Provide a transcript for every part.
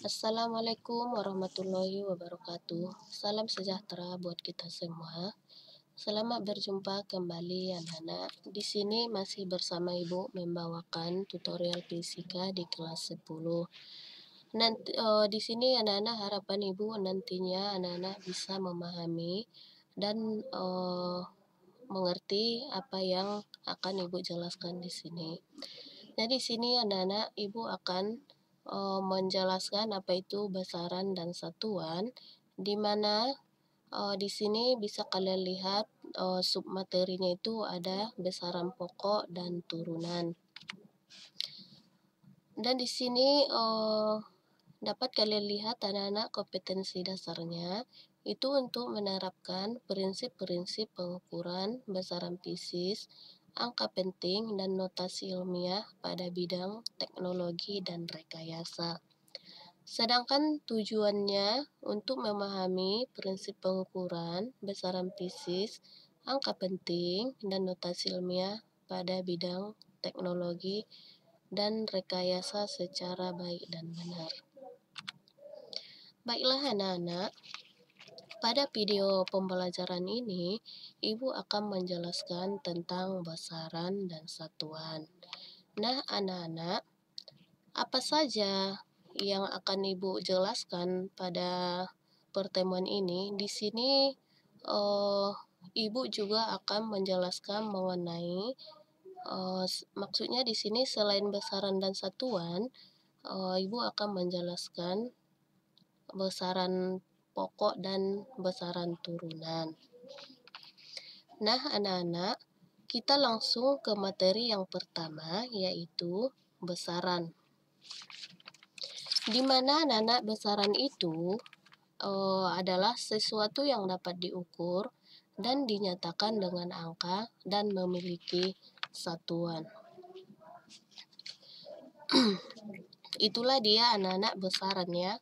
Assalamualaikum warahmatullahi wabarakatuh. Salam sejahtera buat kita semua. Selamat berjumpa kembali anak-anak. Di sini masih bersama Ibu membawakan tutorial fisika di kelas 10. Nanti di sini anak-anak harapan Ibu nantinya anak-anak bisa memahami dan mengerti apa yang akan Ibu jelaskan di sini. Nah, di sini anak-anak Ibu akan menjelaskan apa itu besaran dan satuan, di mana di sini bisa kalian lihat submaterinya itu ada besaran pokok dan turunan. Dan di sini dapat kalian lihat anak-anak kompetensi dasarnya itu untuk menerapkan prinsip-prinsip pengukuran besaran fisis, angka penting, dan notasi ilmiah pada bidang teknologi dan rekayasa. Sedangkan tujuannya untuk memahami prinsip pengukuran besaran fisis, angka penting, dan notasi ilmiah pada bidang teknologi dan rekayasa secara baik dan benar. Baiklah anak-anak, pada video pembelajaran ini, Ibu akan menjelaskan tentang besaran dan satuan. Nah, anak-anak, apa saja yang akan Ibu jelaskan pada pertemuan ini? Di sini Ibu juga akan menjelaskan mengenai maksudnya di sini selain besaran dan satuan, Ibu akan menjelaskan besaran pokok dan besaran turunan. Nah, anak-anak, kita langsung ke materi yang pertama, yaitu besaran. Di mana anak-anak besaran itu adalah sesuatu yang dapat diukur dan dinyatakan dengan angka dan memiliki satuan. Itulah dia anak-anak besaran ya.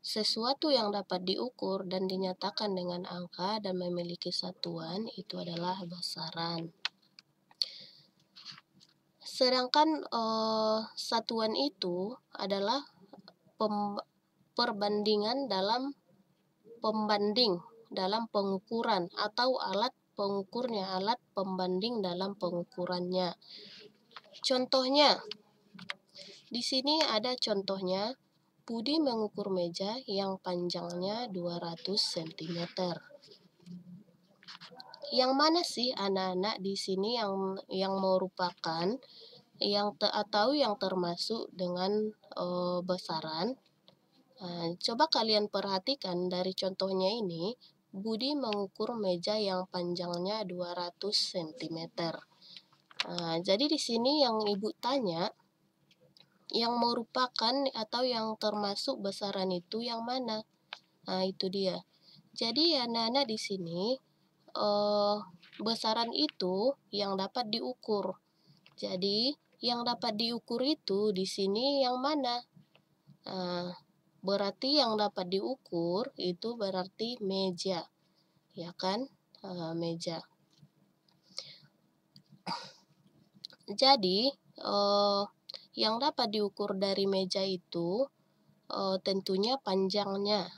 Sesuatu yang dapat diukur dan dinyatakan dengan angka dan memiliki satuan itu adalah besaran. Sedangkan satuan itu adalah pembanding dalam pengukuran atau alat pengukurnya, alat pembanding dalam pengukurannya. Contohnya, di sini ada contohnya, Budi mengukur meja yang panjangnya 200 cm. Yang mana sih anak-anak di sini yang merupakan atau yang termasuk dengan besaran? Coba kalian perhatikan dari contohnya ini, Budi mengukur meja yang panjangnya 200 cm. Jadi di sini yang Ibu tanya, yang merupakan atau yang termasuk besaran itu yang mana? Itu dia. Jadi anak-anak di sini besaran itu yang dapat diukur. Jadi yang dapat diukur itu di sini yang mana? Berarti yang dapat diukur itu berarti meja, ya kan? Meja. Jadi yang dapat diukur dari meja itu tentunya panjangnya.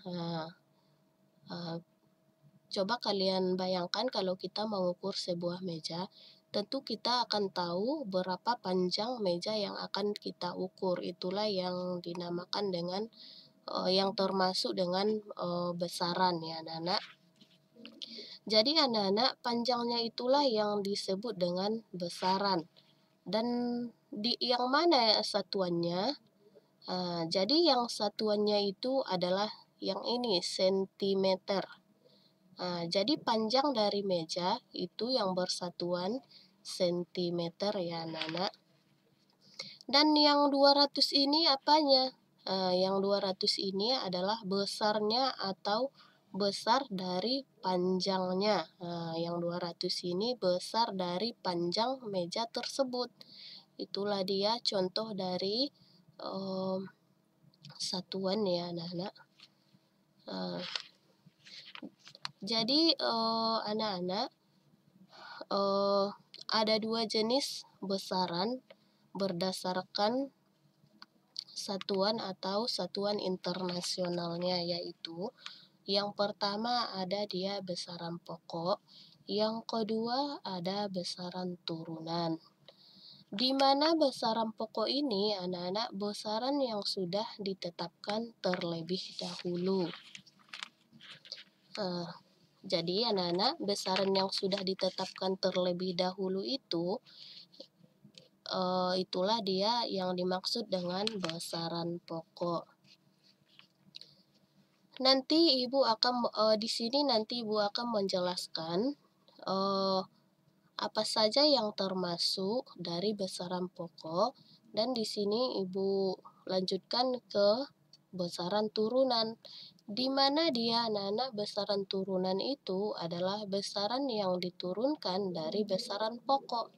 Coba kalian bayangkan kalau kita mengukur sebuah meja, tentu kita akan tahu berapa panjang meja yang akan kita ukur. Itulah yang dinamakan dengan yang termasuk dengan besaran ya anak-anak. Jadi anak-anak, panjangnya itulah yang disebut dengan besaran. Dan yang mana satuannya? Jadi yang satuannya itu adalah yang ini, sentimeter. Jadi panjang dari meja itu yang bersatuan sentimeter ya anak-anak. Dan yang 200 ini apanya? Yang 200 ini adalah besarnya atau besar dari panjangnya. Yang 200 ini besar dari panjang meja tersebut. Itulah dia contoh dari satuan ya anak-anak. Jadi anak-anak, ada dua jenis besaran berdasarkan satuan atau satuan internasionalnya, yaitu yang pertama ada dia besaran pokok, yang kedua ada besaran turunan. Di mana besaran pokok ini anak-anak besaran yang sudah ditetapkan terlebih dahulu. Jadi anak-anak besaran yang sudah ditetapkan terlebih dahulu itu itulah dia yang dimaksud dengan besaran pokok. Nanti Ibu akan di sini nanti Ibu akan menjelaskan apa saja yang termasuk dari besaran pokok, dan di sini Ibu lanjutkan ke besaran turunan, di mana dia anak-anak besaran turunan itu adalah besaran yang diturunkan dari besaran pokok.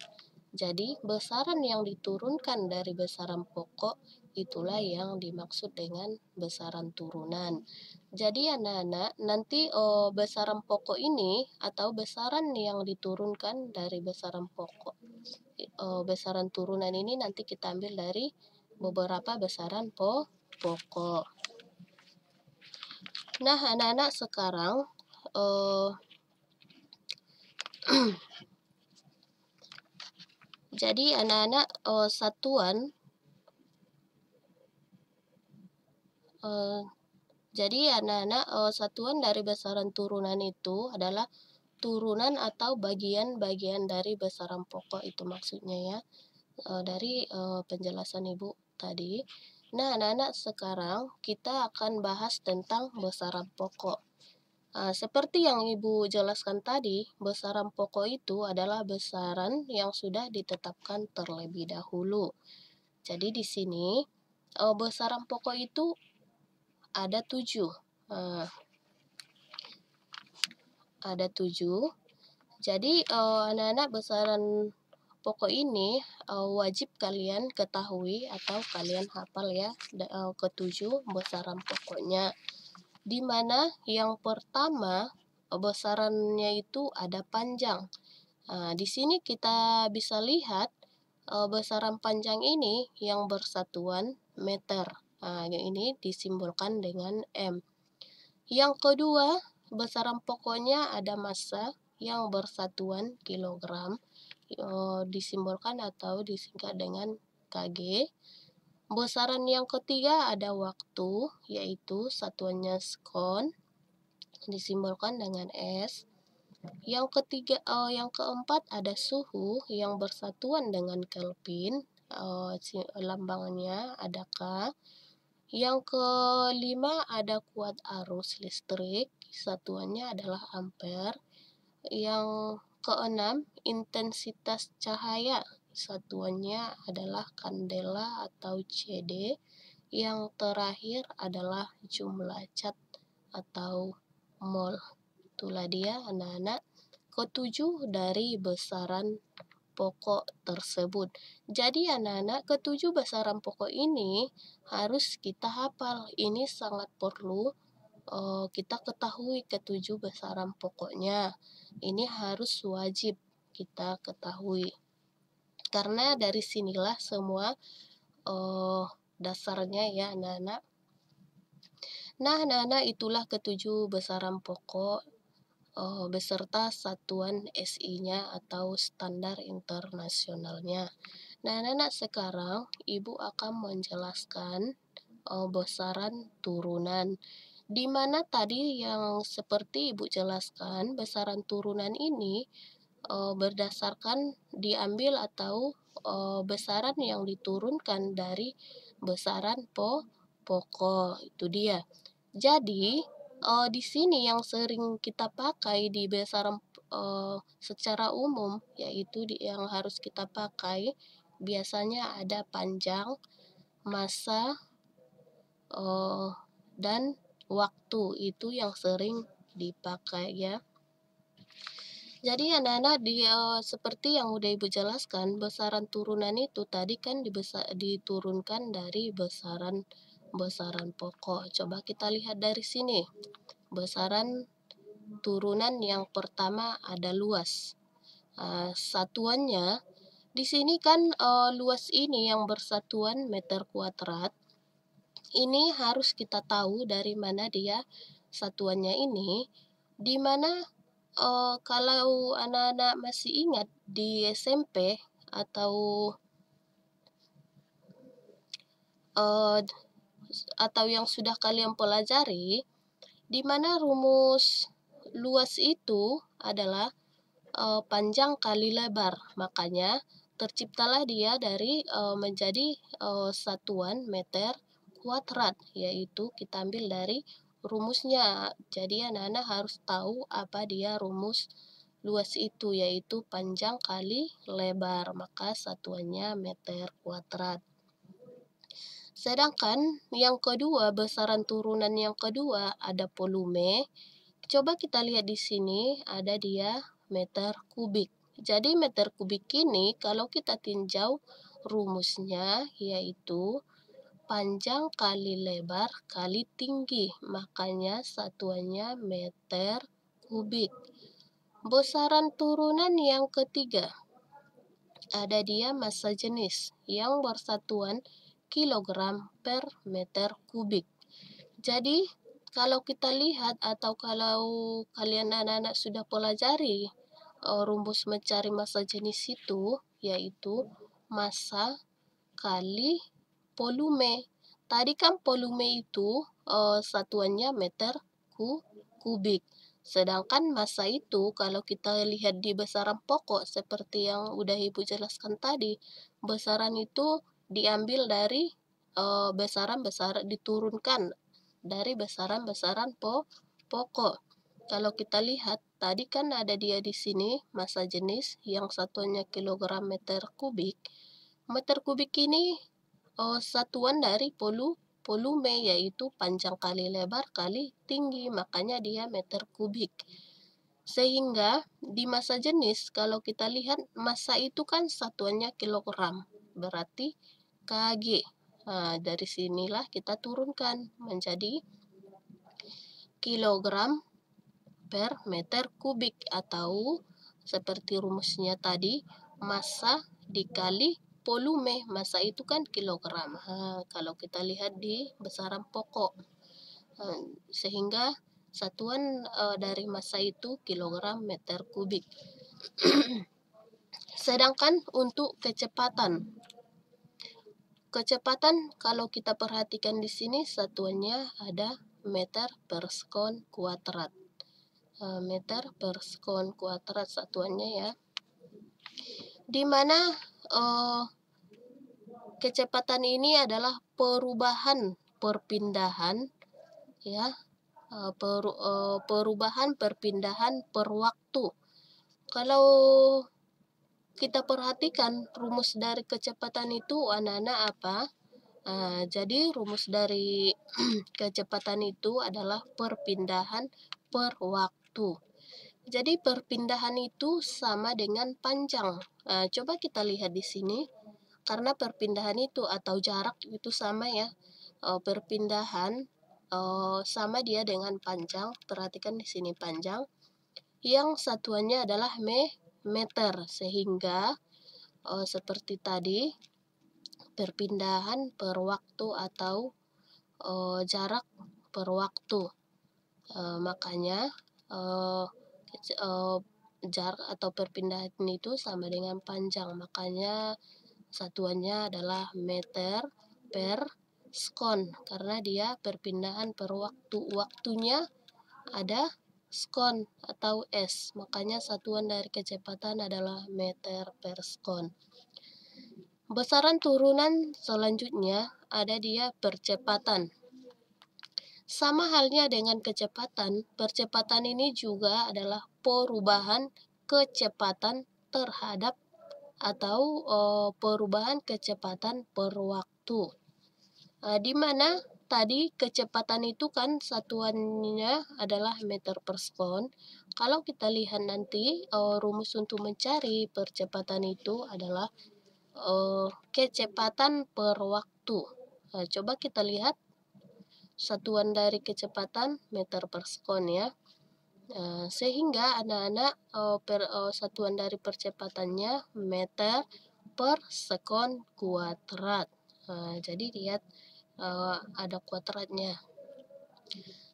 Jadi besaran yang diturunkan dari besaran pokok itulah yang dimaksud dengan besaran turunan. Jadi anak-anak nanti besaran pokok ini atau besaran yang diturunkan dari besaran pokok, besaran turunan ini nanti kita ambil dari beberapa besaran pokok. Nah anak-anak sekarang jadi anak-anak satuan jadi anak-anak satuan dari besaran turunan itu adalah turunan atau bagian-bagian dari besaran pokok, itu maksudnya ya, dari penjelasan Ibu tadi. Nah anak-anak sekarang kita akan bahas tentang besaran pokok. Seperti yang Ibu jelaskan tadi, besaran pokok itu adalah besaran yang sudah ditetapkan terlebih dahulu. Jadi di sini besaran pokok itu ada 7. Ada 7. Jadi anak-anak besaran pokok ini wajib kalian ketahui atau kalian hafal ya, ke-7 besaran pokoknya. Di mana yang pertama besarannya itu ada panjang. Di sini kita bisa lihat besaran panjang ini yang bersatuan meter. Ini disimbolkan dengan M. Yang kedua, besaran pokoknya ada massa yang bersatuan kilogram, disimbolkan atau disingkat dengan kg. Besaran yang ketiga ada waktu, yaitu satuannya sekon, disimbolkan dengan S. Yang keempat ada suhu yang bersatuan dengan Kelvin, lambangnya ada K. Yang kelima ada kuat arus listrik, satuannya adalah ampere. Yang keenam intensitas cahaya, satuannya adalah kandela atau CD. Yang terakhir adalah jumlah cat atau mol. Itulah dia anak-anak ke-7 dari besaran pokok tersebut. Jadi anak-anak ke-7 besaran pokok ini harus kita hafal. Ini sangat perlu kita ketahui ke-7 besaran pokoknya. Ini harus wajib kita ketahui. Karena dari sinilah semua dasarnya ya anak-anak. Nah anak-anak itulah ke-7 besaran pokok beserta satuan SI-nya atau standar internasionalnya. Nah anak-anak sekarang Ibu akan menjelaskan besaran turunan. Di mana tadi yang seperti Ibu jelaskan, besaran turunan ini berdasarkan diambil atau besaran yang diturunkan dari besaran pokok. Itu dia. Jadi di sini yang sering kita pakai di besaran secara umum, yaitu yang harus kita pakai biasanya ada panjang, massa, dan waktu. Itu yang sering dipakai ya. Jadi anak-anak seperti yang udah Ibu jelaskan, besaran turunan itu tadi kan diturunkan dari besaran pokok. Coba kita lihat dari sini. Besaran turunan yang pertama ada luas. Satuannya di sini kan luas ini yang bersatuan meter kuadrat. ini harus kita tahu dari mana dia satuannya ini, di mana kalau anak-anak masih ingat di SMP atau uh, yang sudah kalian pelajari, di mana rumus luas itu adalah panjang kali lebar. Makanya terciptalah dia dari menjadi satuan meter kuadrat, yaitu kita ambil dari rumusnya. Jadi anak-anak harus tahu apa dia rumus luas itu, yaitu panjang kali lebar, maka satuannya meter kuadrat. Sedangkan yang kedua, besaran turunan yang kedua ada volume. Coba kita lihat di sini, ada dia meter kubik. Jadi meter kubik ini kalau kita tinjau rumusnya yaitu panjang kali lebar kali tinggi. Makanya satuannya meter kubik. Besaran turunan yang ketiga, ada dia massa jenis yang bersatuan kilogram per meter kubik. Jadi kalau kita lihat atau kalau kalian anak-anak sudah pelajari rumus mencari massa jenis itu, yaitu massa kali volume. Tadi kan volume itu satuannya meter kubik. Sedangkan massa itu kalau kita lihat di besaran pokok seperti yang udah Ibu jelaskan tadi, besaran itu diambil dari besaran-besaran diturunkan dari besaran-besaran pokok. Kalau kita lihat tadi kan ada dia di sini massa jenis yang satuannya kilogram meter kubik. Meter kubik ini satuan dari volume, yaitu panjang kali lebar kali tinggi, makanya dia meter kubik. Sehingga di massa jenis kalau kita lihat massa itu kan satuannya kilogram, berarti kg. Nah, dari sinilah kita turunkan menjadi kilogram per meter kubik, atau seperti rumusnya tadi, massa dikali volume. Massa itu kan kilogram. Kalau kita lihat di besaran pokok, sehingga satuan dari massa itu kilogram meter kubik. Sedangkan untuk kecepatan kalau kita perhatikan di sini satuannya ada meter per sekon kuadrat. Meter per sekon kuadrat satuannya ya. Di mana kecepatan ini adalah perpindahan ya, perubahan perpindahan per waktu. Kalau kita perhatikan rumus dari kecepatan itu anak-anak apa? Jadi rumus dari kecepatan itu adalah perpindahan per waktu. Jadi perpindahan itu sama dengan panjang. Coba kita lihat di sini, karena perpindahan itu atau jarak itu sama ya. Perpindahan sama dia dengan panjang. Perhatikan di sini panjang. Yang satuannya adalah meter, sehingga seperti tadi perpindahan per waktu atau jarak per waktu. Makanya jarak atau perpindahan itu sama dengan panjang. Makanya satuannya adalah meter per sekon, karena dia perpindahan per waktu. Waktunya ada sekon atau s. Makanya satuan dari kecepatan adalah meter per sekon. Besaran turunan selanjutnya ada dia percepatan. Sama halnya dengan kecepatan, percepatan ini juga adalah perubahan kecepatan terhadap atau perubahan kecepatan per waktu. Di mana tadi kecepatan itu kan satuannya adalah meter per sekon. Kalau kita lihat nanti rumus untuk mencari percepatan itu adalah kecepatan per waktu. Coba kita lihat satuan dari kecepatan meter per sekon ya. Sehingga anak-anak satuan dari percepatannya meter per sekon kuadrat. Jadi lihat ada kuadratnya.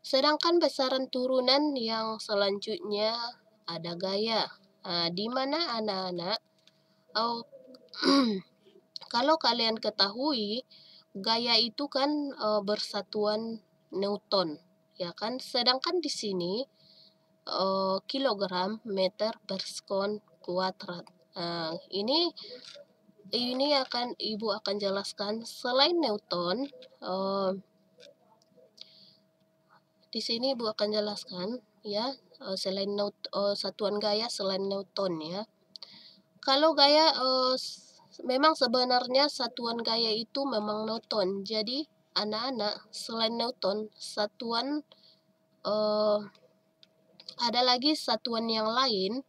Sedangkan besaran turunan yang selanjutnya ada gaya. Di mana anak-anak, kalau kalian ketahui, gaya itu kan bersatuan Newton, ya kan? Sedangkan di sini kilogram meter per sekon kuadrat. Ini Ibu akan jelaskan selain Newton. Di sini Ibu akan jelaskan ya, selain satuan gaya selain Newton ya. Kalau gaya memang sebenarnya satuan gaya itu memang Newton. Jadi anak-anak selain Newton satuan ada lagi satuan yang lain,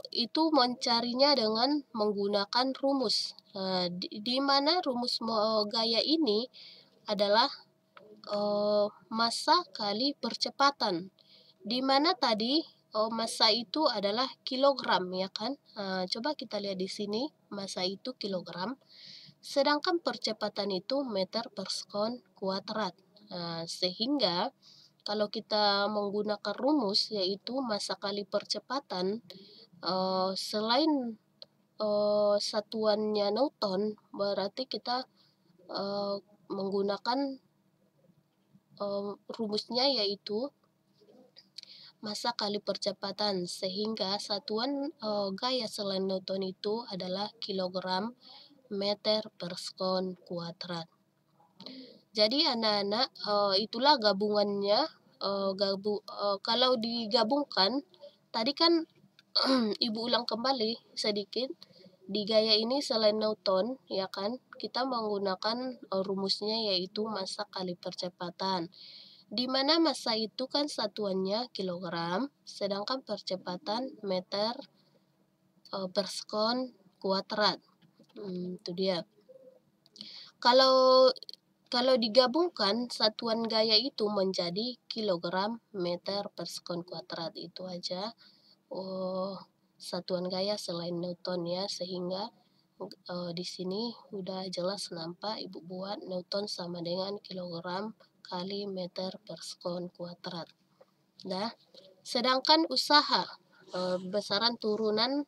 itu mencarinya dengan menggunakan rumus. Di mana rumus gaya ini adalah massa kali percepatan. Di mana tadi massa itu adalah kilogram, ya kan? Coba kita lihat di sini, massa itu kilogram, sedangkan percepatan itu meter per sekon kuadrat. Sehingga kalau kita menggunakan rumus yaitu massa kali percepatan, selain satuannya Newton, berarti kita menggunakan rumusnya yaitu massa kali percepatan, sehingga satuan gaya selain Newton itu adalah kilogram meter per sekon kuadrat. Jadi anak-anak, itulah gabungannya. Kalau digabungkan, tadi kan Ibu ulang kembali sedikit. Di gaya ini selain Newton, ya kan, kita menggunakan rumusnya yaitu massa kali percepatan. Di mana massa itu kan satuannya kilogram, sedangkan percepatan meter per sekon kuadrat. Itu dia. Kalau digabungkan, satuan gaya itu menjadi kilogram meter per sekon kuadrat. Itu aja satuan gaya selain Newton ya, sehingga di sini udah jelas nampak Ibu buat Newton sama dengan kilogram kali meter per sekon kuadrat. Nah, sedangkan usaha, besaran turunan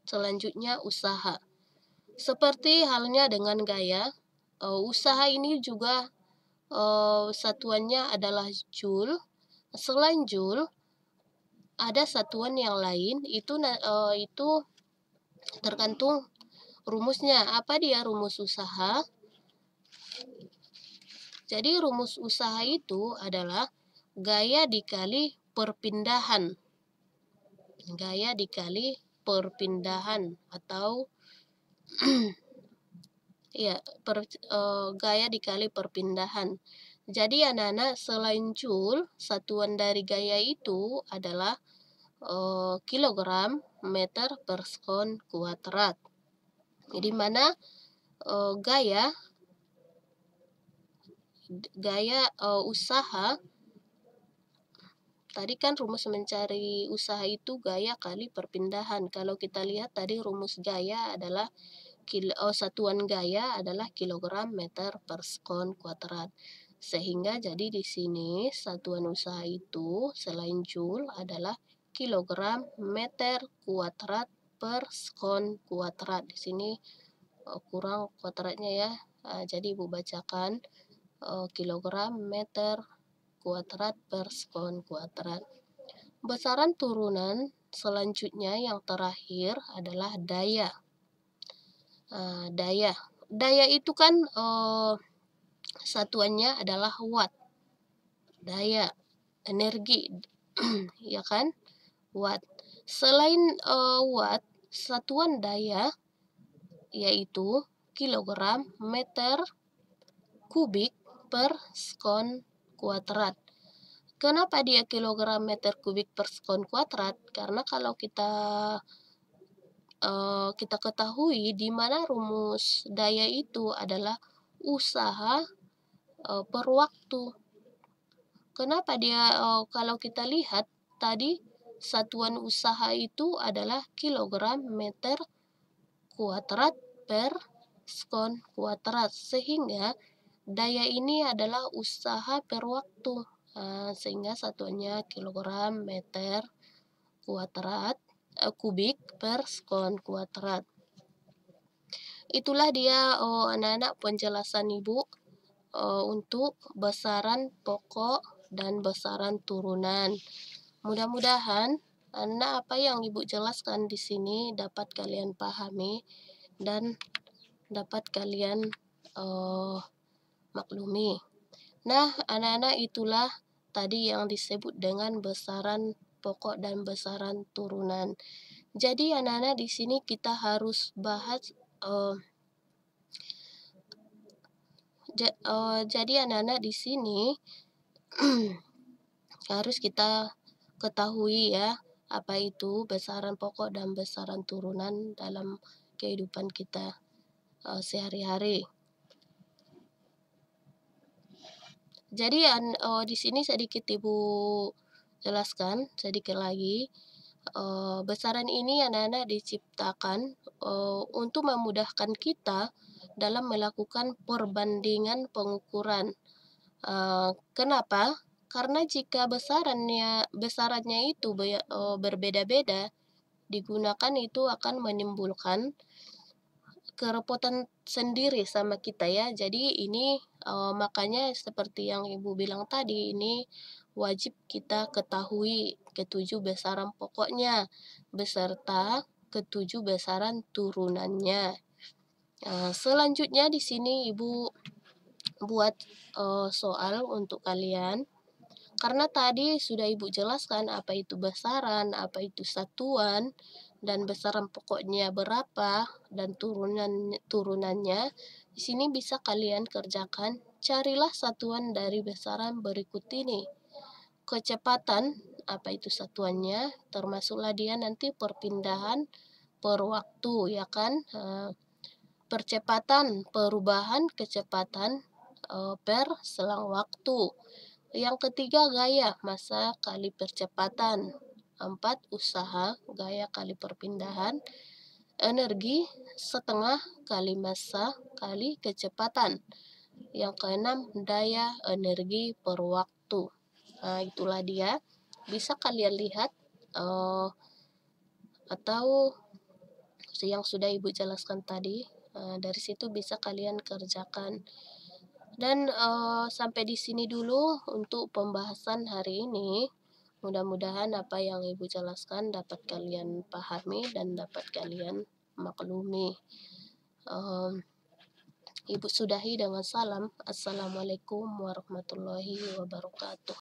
selanjutnya usaha. Seperti halnya dengan gaya, usaha ini juga satuannya adalah joule. Selain joule, ada satuan yang lain, itu tergantung rumusnya. Apa dia rumus usaha? Jadi rumus usaha itu adalah gaya dikali perpindahan. Gaya dikali perpindahan atau ya, gaya dikali perpindahan. Jadi anak-anak, selain joule, satuan dari gaya itu adalah kilogram meter per sekon kuadrat. Di mana gaya usaha, tadi kan rumus mencari usaha itu gaya kali perpindahan. Kalau kita lihat tadi rumus gaya adalah satuan gaya adalah kilogram meter per sekon kuadrat. Sehingga jadi di sini satuan usaha itu selain joule adalah kilogram meter kuadrat per sekon kuadrat. Di sini kurang kuadratnya ya. Jadi Ibu bacakan kilogram meter kuadrat per sekon kuadrat. Besaran turunan selanjutnya yang terakhir adalah daya. Daya itu kan satuannya adalah watt. Daya, energi, ya kan? Watt. Selain watt, satuan daya yaitu kilogram meter kubik per sekon kuadrat. Kenapa dia kilogram meter kubik per sekon kuadrat? Karena kalau kita ketahui di mana rumus daya itu adalah usaha per waktu. Kenapa dia kalau kita lihat tadi satuan usaha itu adalah kilogram meter kuadrat per sekon kuadrat, sehingga Daya ini adalah usaha per waktu, sehingga satuannya kilogram, meter, kuadrat, kubik per sekon kuadrat. Itulah dia, anak-anak, penjelasan Ibu, untuk besaran pokok dan besaran turunan. Mudah-mudahan apa yang Ibu jelaskan di sini dapat kalian pahami dan dapat kalian maklumi. Nah, anak-anak, itulah tadi yang disebut dengan besaran pokok dan besaran turunan. Jadi anak-anak, di sini kita harus bahas jadi anak-anak, di sini harus kita ketahui ya, apa itu besaran pokok dan besaran turunan dalam kehidupan kita sehari-hari. Jadi di sini sedikit Ibu jelaskan sedikit lagi. Besaran ini anak-anak diciptakan untuk memudahkan kita dalam melakukan perbandingan pengukuran. Kenapa? Karena jika besarannya itu berbeda-beda, digunakan itu akan menimbulkan kerepotan sendiri sama kita ya. Jadi ini makanya seperti yang Ibu bilang tadi, ini wajib kita ketahui ketujuh besaran pokoknya beserta ketujuh besaran turunannya. Selanjutnya di sini Ibu buat soal untuk kalian. Karena tadi sudah Ibu jelaskan apa itu besaran, apa itu satuan, dan besaran pokoknya berapa, dan turunannya. Di sini bisa kalian kerjakan. Carilah satuan dari besaran berikut ini. Kecepatan, apa itu satuannya? Termasuklah dia nanti perpindahan per waktu, ya kan? Percepatan, perubahan kecepatan per selang waktu. Yang ketiga, gaya, massa kali percepatan. 4, usaha, gaya kali perpindahan. Energi, setengah kali massa kali kecepatan. Yang keenam, daya energi per waktu. Nah, itulah dia. Bisa kalian lihat atau yang sudah Ibu jelaskan tadi. Dari situ bisa kalian kerjakan. Dan sampai di sini dulu untuk pembahasan hari ini. Mudah-mudahan apa yang Ibu jelaskan dapat kalian pahami dan dapat kalian maklumi. Ibu sudahi dengan salam. Assalamualaikum warahmatullahi wabarakatuh.